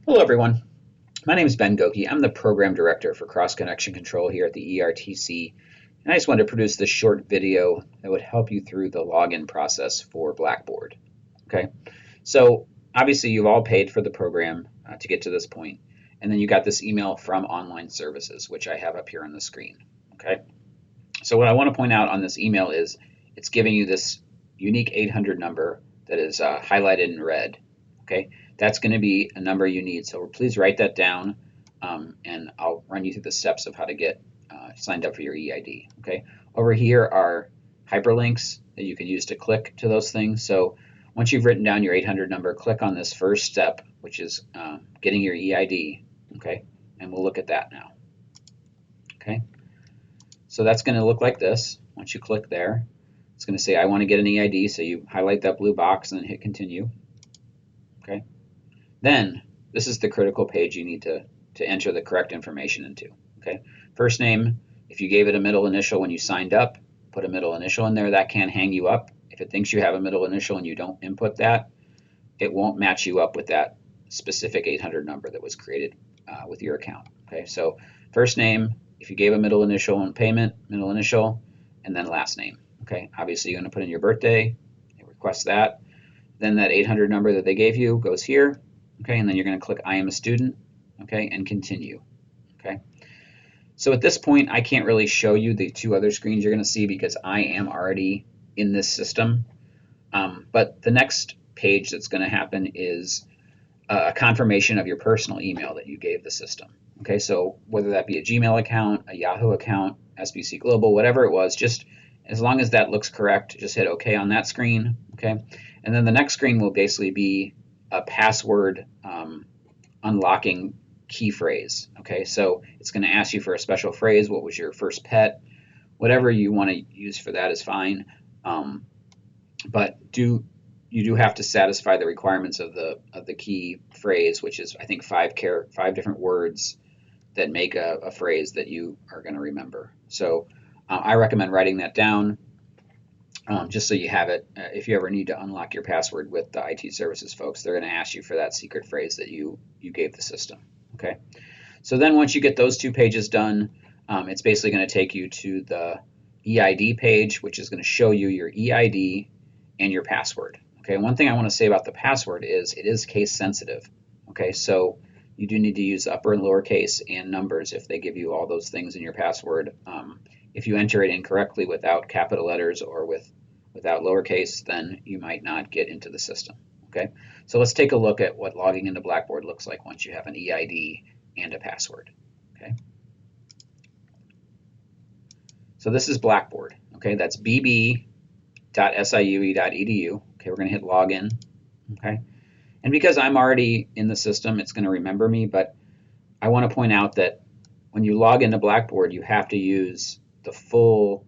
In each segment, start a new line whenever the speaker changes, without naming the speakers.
Hello everyone, my name is Ben Goki. I'm the Program Director for Cross Connection Control here at the ERTC, and I just wanted to produce this short video that would help you through the login process for Blackboard. Okay, so obviously you've all paid for the program to get to this point, and then you got this email from Online Services, which I have up here on the screen. Okay, so what I want to point out on this email is it's giving you this unique 800 number that is highlighted in red. Okay, that's going to be a number you need. So please write that down, and I'll run you through the steps of how to get signed up for your EID. Okay, over here are hyperlinks that you can use to click to those things. So once you've written down your 800 number, click on this first step, which is getting your EID. Okay, and we'll look at that now. Okay, so that's going to look like this. Once you click there, it's going to say I want to get an EID. So you highlight that blue box and then hit continue. Okay. Then this is the critical page you need to enter the correct information into. Okay. First name, if you gave it a middle initial when you signed up, put a middle initial in there. That can hang you up. If it thinks you have a middle initial and you don't input that, it won't match you up with that specific 800 number that was created with your account. Okay. So first name, if you gave a middle initial on payment, middle initial, and then last name. Okay. Obviously you're going to put in your birthday, request that. Then that 800 number that they gave you goes here, okay, and then you're going to click I am a student, okay, and continue, okay. So at this point, I can't really show you the two other screens you're going to see because I am already in this system, but the next page that's going to happen is a confirmation of your personal email that you gave the system, okay. So whether that be a Gmail account, a Yahoo account, SBC Global, whatever it was, just as long as that looks correct, just hit OK on that screen, okay. And then the next screen will basically be a password unlocking key phrase. Okay, so it's going to ask you for a special phrase. What was your first pet? Whatever you want to use for that is fine. But you do have to satisfy the requirements of the key phrase, which is I think five different words that make a phrase that you are going to remember. So I recommend writing that down. Just so you have it, if you ever need to unlock your password with the IT services folks, they're going to ask you for that secret phrase that you gave the system. Okay, so then once you get those two pages done, it's basically going to take you to the EID page, which is going to show you your EID and your password. Okay, one thing I want to say about the password is it is case sensitive. Okay, so you do need to use upper and lowercase and numbers if they give you all those things in your password. If you enter it incorrectly without capital letters or without lowercase, then you might not get into the system. Okay, so let's take a look at what logging into Blackboard looks like once you have an EID and a password. Okay, so this is Blackboard. Okay, that's bb.siue.edu. Okay, we're going to hit login. Okay, and because I'm already in the system, it's going to remember me, but I want to point out that when you log into Blackboard, you have to use the full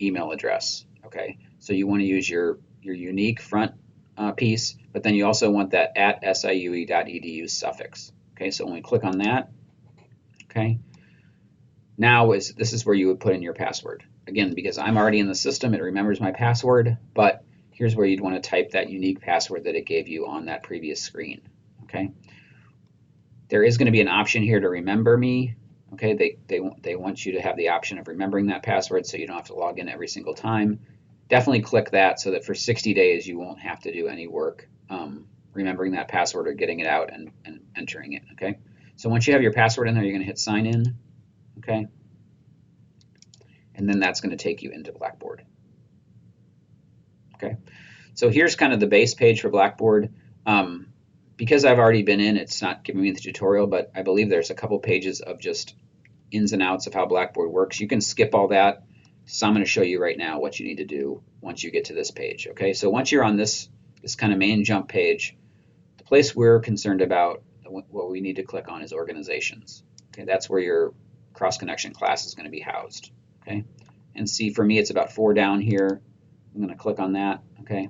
email address. Okay, so you want to use your unique front piece, but then you also want that at siue.edu suffix. Okay, so when we click on that, okay, now this is where you would put in your password. Again, because I'm already in the system, it remembers my password, but here's where you'd want to type that unique password that it gave you on that previous screen. Okay, there is going to be an option here to remember me. Okay, they want you to have the option of remembering that password so you don't have to log in every single time. Definitely click that so that for 60 days you won't have to do any work remembering that password or getting it out and entering it. Okay, so once you have your password in there, you're going to hit sign in. Okay, and then that's going to take you into Blackboard. Okay, so here's kind of the base page for Blackboard. Because I've already been in, it's not giving me the tutorial, but I believe there's a couple pages of just ins and outs of how Blackboard works. You can skip all that. So I'm going to show you right now what you need to do once you get to this page. Okay, so once you're on this kind of main jump page, the place we're concerned about, what we need to click on is organizations. Okay, that's where your cross connection class is going to be housed. Okay, and see, for me, it's about 4 down here. I'm going to click on that. Okay,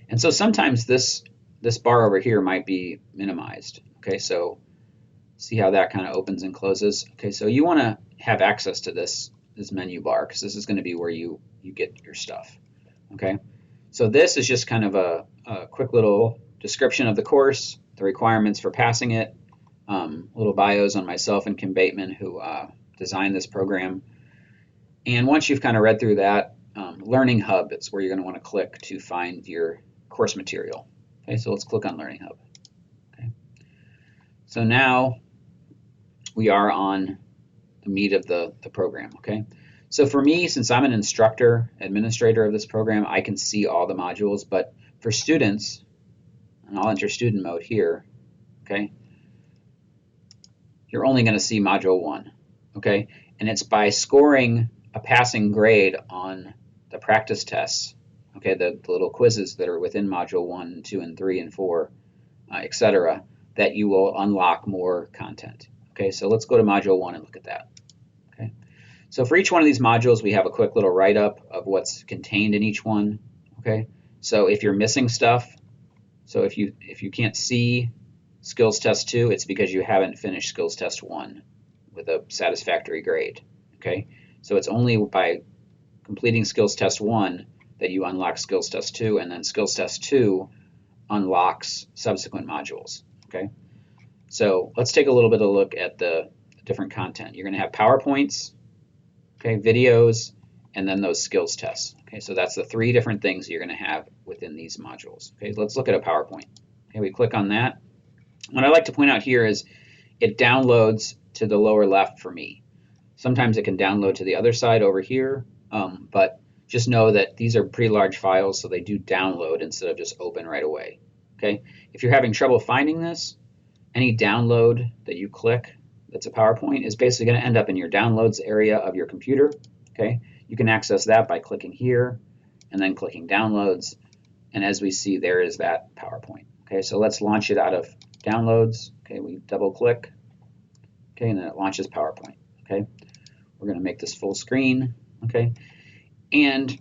and so sometimes this bar over here might be minimized. Okay, so see how that kind of opens and closes. Okay, so you want to have access to this menu bar because this is going to be where you get your stuff. Okay, so this is just kind of a quick little description of the course. the requirements for passing it, little bios on myself and Kim Bateman, who designed this program. And once you've kind of read through that, Learning Hub is where you're going to want to click to find your course material. Okay, so let's click on Learning Hub. Okay. So now we are on the meat of the program. Okay. So for me, since I'm an instructor, administrator of this program, I can see all the modules. But for students, and I'll enter student mode here, okay, you're only going to see module 1. Okay, and it's by scoring a passing grade on the practice tests, okay, the little quizzes that are within module 1, 2, and 3, and 4, etc., that you will unlock more content. Okay, so let's go to module 1 and look at that. Okay, so for each one of these modules, we have a quick little write-up of what's contained in each one. Okay, so if you're missing stuff, so if you can't see Skills Test 2, it's because you haven't finished Skills Test 1 with a satisfactory grade. Okay, so it's only by completing Skills Test 1 that you unlock Skills Test 2, and then Skills Test 2 unlocks subsequent modules. Okay, so let's take a little bit of a look at the different content. You're going to have PowerPoints, okay, videos, and then those skills tests. Okay, so that's the 3 different things you're going to have within these modules. Okay, let's look at a PowerPoint. Okay, we click on that. What I like to point out here is it downloads to the lower left for me. Sometimes it can download to the other side over here, but just know that these are pretty large files, so they do download instead of just open right away. Okay, if you're having trouble finding this, any download that you click that's a PowerPoint is basically going to end up in your downloads area of your computer. Okay, you can access that by clicking here and then clicking downloads, and as we see, there is that PowerPoint. Okay, so let's launch it out of downloads. Okay, we double click. Okay, and then it launches PowerPoint. Okay, we're going to make this full screen. Okay, and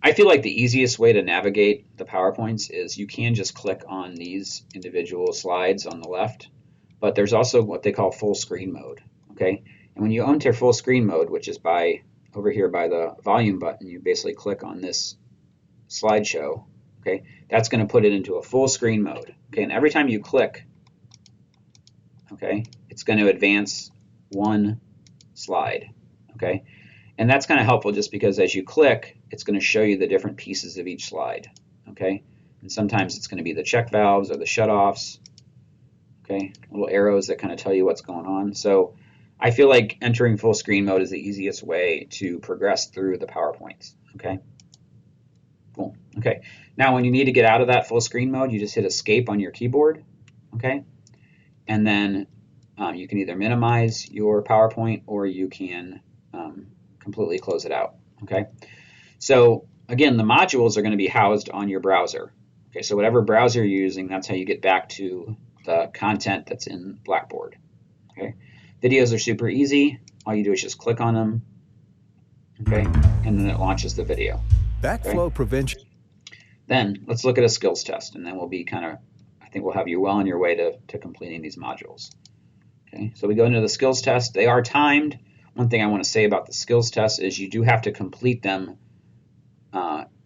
I feel like the easiest way to navigate the PowerPoints is you can just click on these individual slides on the left, but there's also what they call full screen mode. Okay, and when you enter full screen mode, which is by over here by the volume button, you basically click on this slideshow. Okay, that's going to put it into a full screen mode. Okay, and every time you click, okay, it's going to advance one slide. Okay, and that's kind of helpful just because as you click, it's going to show you the different pieces of each slide. Okay, and sometimes it's going to be the check valves or the shutoffs. Okay, little arrows that kind of tell you what's going on. So I feel like entering full screen mode is the easiest way to progress through the PowerPoints. Okay, cool. Okay, now when you need to get out of that full screen mode, you just hit escape on your keyboard. Okay, and then you can either minimize your PowerPoint or you can completely close it out. Okay, so again, the modules are going to be housed on your browser. Okay, so whatever browser you're using, that's how you get back to the content that's in Blackboard. Okay, videos are super easy. All you do is just click on them. Okay, and then it launches the video.
Backflow prevention.
Then let's look at a skills test, and then we'll be I think we'll have you well on your way to completing these modules. Okay, so we go into the skills test. They are timed. One thing I want to say about the skills test is you do have to complete them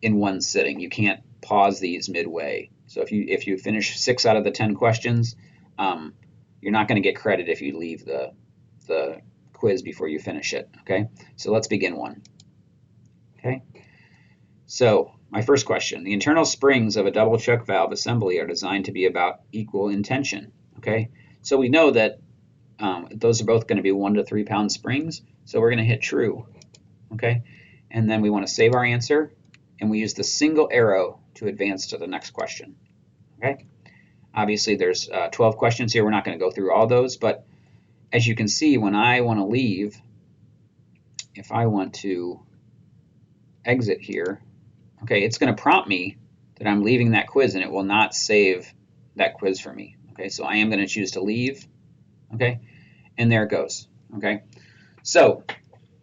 in one sitting. You can't pause these midway. So if you finish 6 out of the 10 questions, you're not going to get credit if you leave the quiz before you finish it. Okay, so let's begin one. Okay, so my first question: the internal springs of a double check valve assembly are designed to be about equal in tension. Okay, so we know that those are both going to be 1 to 3 pound springs, so we're going to hit true. Okay, and then we want to save our answer, and we use the single arrow to advance to the next question. Okay, obviously there's 12 questions here. We're not going to go through all those, but as you can see, when I want to leave, if I want to exit here, okay, it's going to prompt me that I'm leaving that quiz, and it will not save that quiz for me. Okay, so I am going to choose to leave. Okay, and there it goes. Okay, so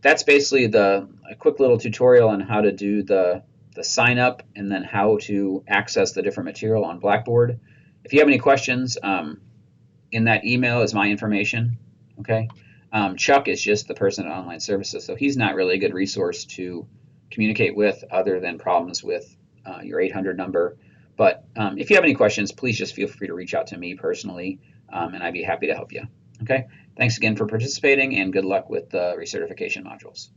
that's basically a quick little tutorial on how to do the sign up and then how to access the different material on Blackboard. If you have any questions, in that email is my information. Okay, Chuck is just the person at Online Services, so he's not really a good resource to communicate with other than problems with your 800 number. But if you have any questions, please just feel free to reach out to me personally, and I'd be happy to help you. Okay, thanks again for participating, and good luck with the recertification modules.